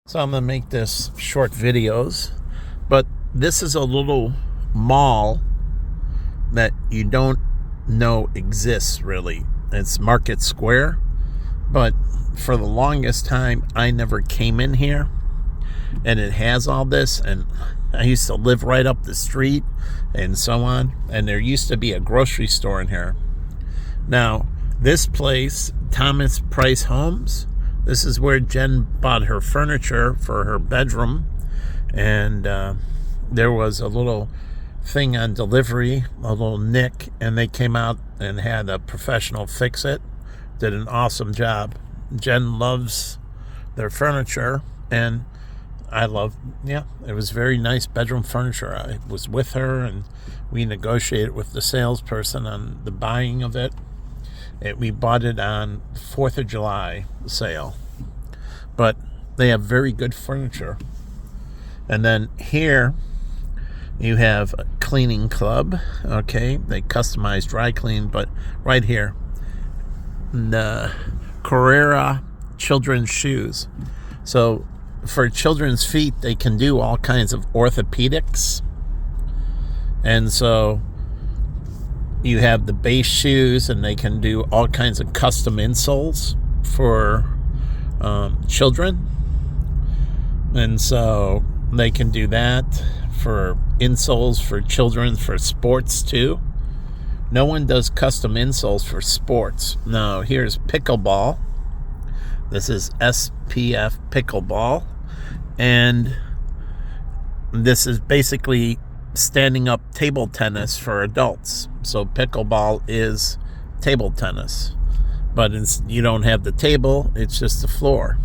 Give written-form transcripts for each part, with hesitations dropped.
So I'm going to make this short videos, but this is a little mall that you don't know exists really. It's Market Square, but for the longest time I never came in here, and it has all this, and I used to live right up the street and so on, and there used to be a grocery store in here. Now this place, Thomas Price Homes, this is where Jen bought her furniture for her bedroom, and there was a little thing on delivery, a little nick, and they came out and had a professional fix it. Did an awesome job. Jen loves their furniture, and I love, it was very nice bedroom furniture. I was with her, and we negotiated with the salesperson on the buying of it. We bought it on 4th of July sale, but they have very good furniture. And then here you have a cleaning club. Okay, they customize dry clean, but right here, the Carrera children's shoes. So for children's feet, they can do all kinds of orthopedics, and so you have the base shoes, and they can do all kinds of custom insoles for children. And so they can do that for insoles for children, for sports too. No one does custom insoles for sports. Now here's pickleball. This is SPF pickleball, and this is basically standing up table tennis for adults. So pickleball is table tennis, but you don't have the table, it's just the floor.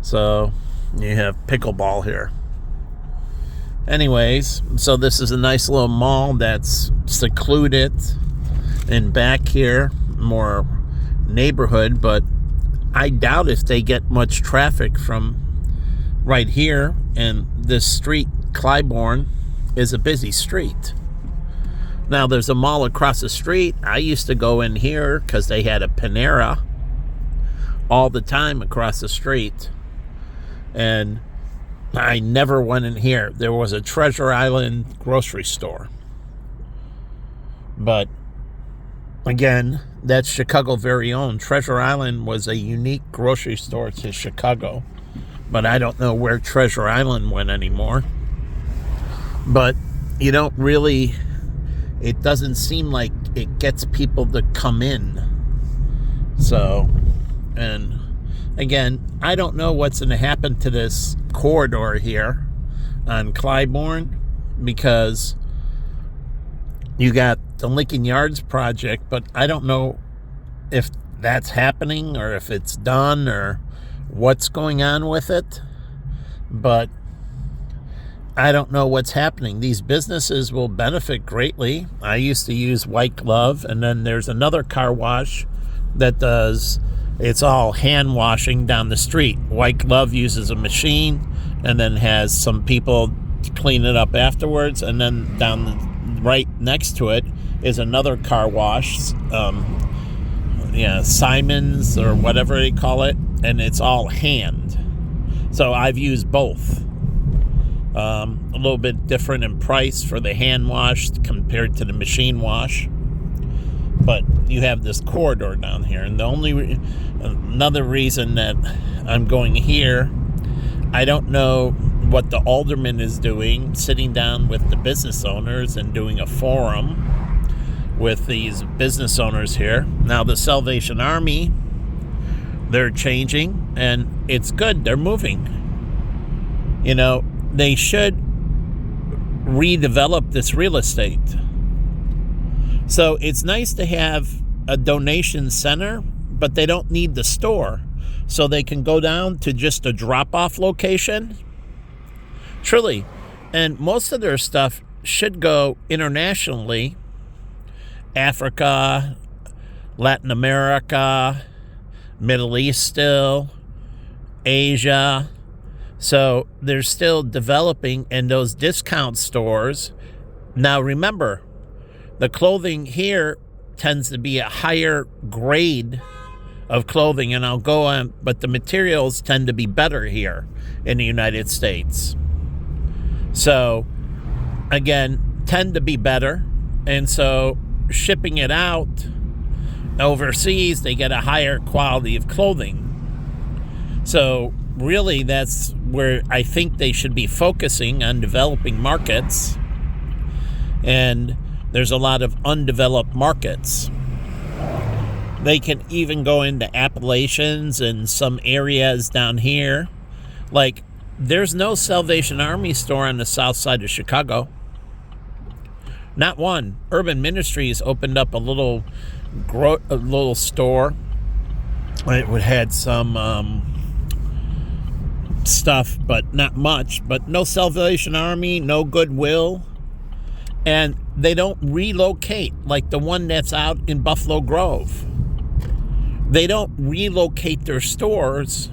So you have pickleball here. Anyways, so this is a nice little mall that's secluded, and back here more neighborhood, but I doubt if they get much traffic from right here. And this street, Clybourne, is a busy street. Now there's a mall across the street. I used to go in here because they had a Panera all the time across the street, and I never went in here. There was a Treasure Island grocery store, but again, that's Chicago very own. Treasure Island was a unique grocery store to Chicago, but I don't know where Treasure Island went anymore. But you don't really, it doesn't seem like it gets people to come in. So, and again, I don't know what's going to happen to this corridor here on Clybourne, because you got the Lincoln Yards project, but I don't know if that's happening or if it's done or what's going on with it. But I don't know what's happening. These businesses will benefit greatly. I used to use White Glove, and then there's another car wash that does, it's all hand washing down the street. White Glove uses a machine and then has some people clean it up afterwards, and then right next to it is another car wash, Simon's or whatever they call it, and it's all hand. So I've used both. A little bit different in price for the hand wash compared to the machine wash, but you have this corridor down here. And the only another reason that I'm going here, I don't know what the alderman is doing, sitting down with the business owners and doing a forum with these business owners here. Now the Salvation Army, they're changing, and it's good. They're moving. They should redevelop this real estate. So it's nice to have a donation center, but they don't need the store. So they can go down to just a drop-off location. Truly. And most of their stuff should go internationally. Africa, Latin America, Middle East still, Asia. So they're still developing in those discount stores. Now remember, the clothing here tends to be a higher grade of clothing, and I'll go on, but the materials tend to be better here in the United States. So, again, tend to be better, and so shipping it out overseas, they get a higher quality of clothing. So, really, that's where I think they should be focusing on developing markets, and there's a lot of undeveloped markets. They can even go into Appalachians and some areas down here. Like, there's no Salvation Army store on the south side of Chicago. Not one. Urban Ministries opened up a little store. It had some stuff, but not much. But no Salvation Army, no Goodwill. And they don't relocate like the one that's out in Buffalo Grove. They don't relocate their stores,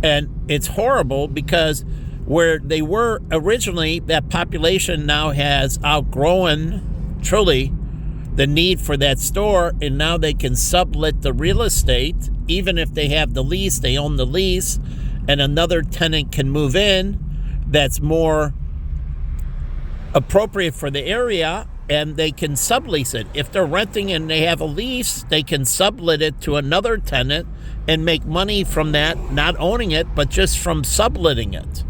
and it's horrible because where they were originally, that population now has outgrown truly the need for that store, and now they can sublet the real estate. Even if they have the lease, they own the lease, and another tenant can move in that's more appropriate for the area, and they can sublease it. If they're renting and they have a lease, they can sublet it to another tenant and make money from that, not owning it, but just from subletting it.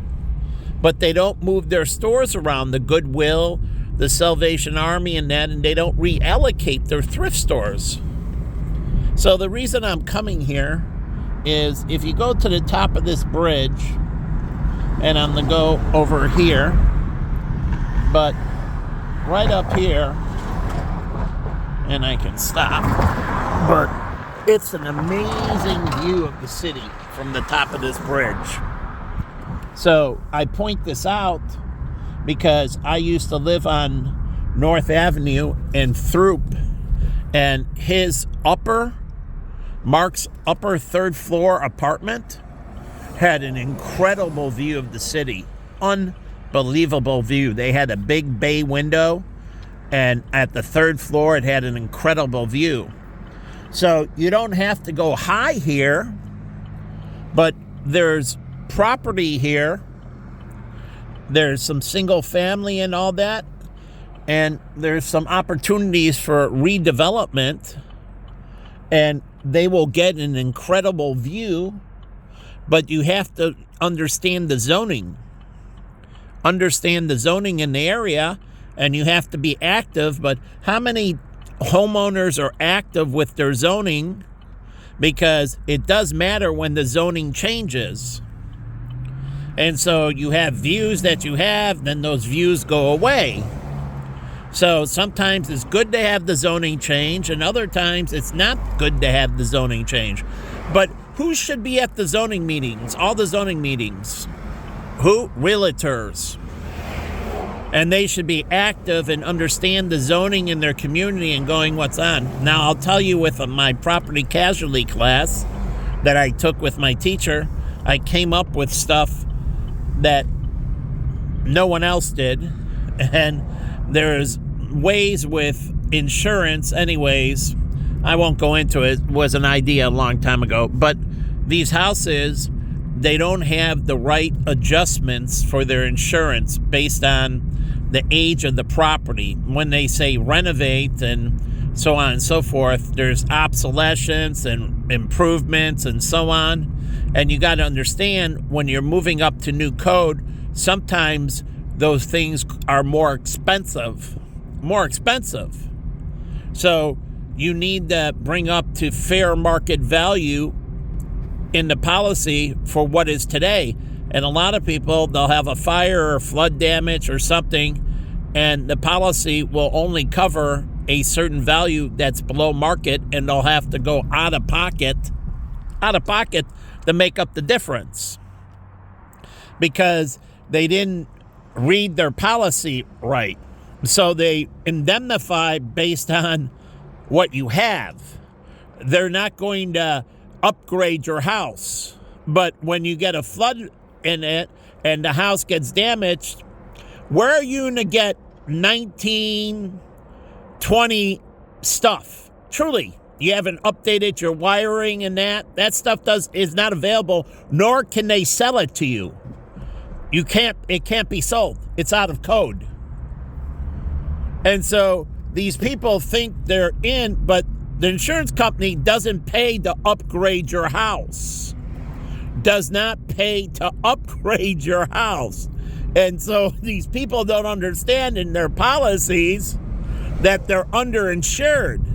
But they don't move their stores around, the Goodwill, the Salvation Army, and that, and they don't reallocate their thrift stores. So the reason I'm coming here is if you go to the top of this bridge, and I'm going to go over here, but right up here, and I can stop, but it's an amazing view of the city from the top of this bridge. So I point this out because I used to live on North Avenue in Throop, and Mark's upper third floor apartment had an incredible view of the city. Unbelievable view. They had a big bay window, and at the third floor it had an incredible view. So you don't have to go high here, but there's property here. There's some single family and all that, and there's some opportunities for redevelopment, and they will get an incredible view, but you have to understand the zoning. Understand the zoning in the area, and you have to be active. But how many homeowners are active with their zoning? Because it does matter when the zoning changes. And so you have views that you have, then those views go away. So sometimes it's good to have the zoning change, and other times it's not good to have the zoning change. But who should be at the zoning meetings? All the zoning meetings. Who? Realtors. And they should be active and understand the zoning in their community and going what's on. Now, I'll tell you, with my property casualty class that I took with my teacher, I came up with stuff that no one else did. And there's ways with insurance, anyways. I won't go into it. It was an idea a long time ago. But these houses, they don't have the right adjustments for their insurance based on the age of the property. When they say renovate and so on and so forth, there's obsolescence and improvements and so on. And you got to understand, when you're moving up to new code, sometimes those things are more expensive. So you need to bring up to fair market value in the policy for what is today. And a lot of people, they'll have a fire or flood damage or something, and the policy will only cover a certain value that's below market, and they'll have to go out of pocket to make up the difference because they didn't read their policy right. So they indemnify based on what you have. They're not going to upgrade your house. But when you get a flood in it and the house gets damaged, where are you going to get 1920 stuff? Truly, you haven't updated your wiring and that stuff is not available, nor can they sell it to you. It can't be sold. It's out of code. And so these people think they're in, but the insurance company doesn't pay to upgrade your house. Does not pay to upgrade your house. And so these people don't understand in their policies that they're underinsured.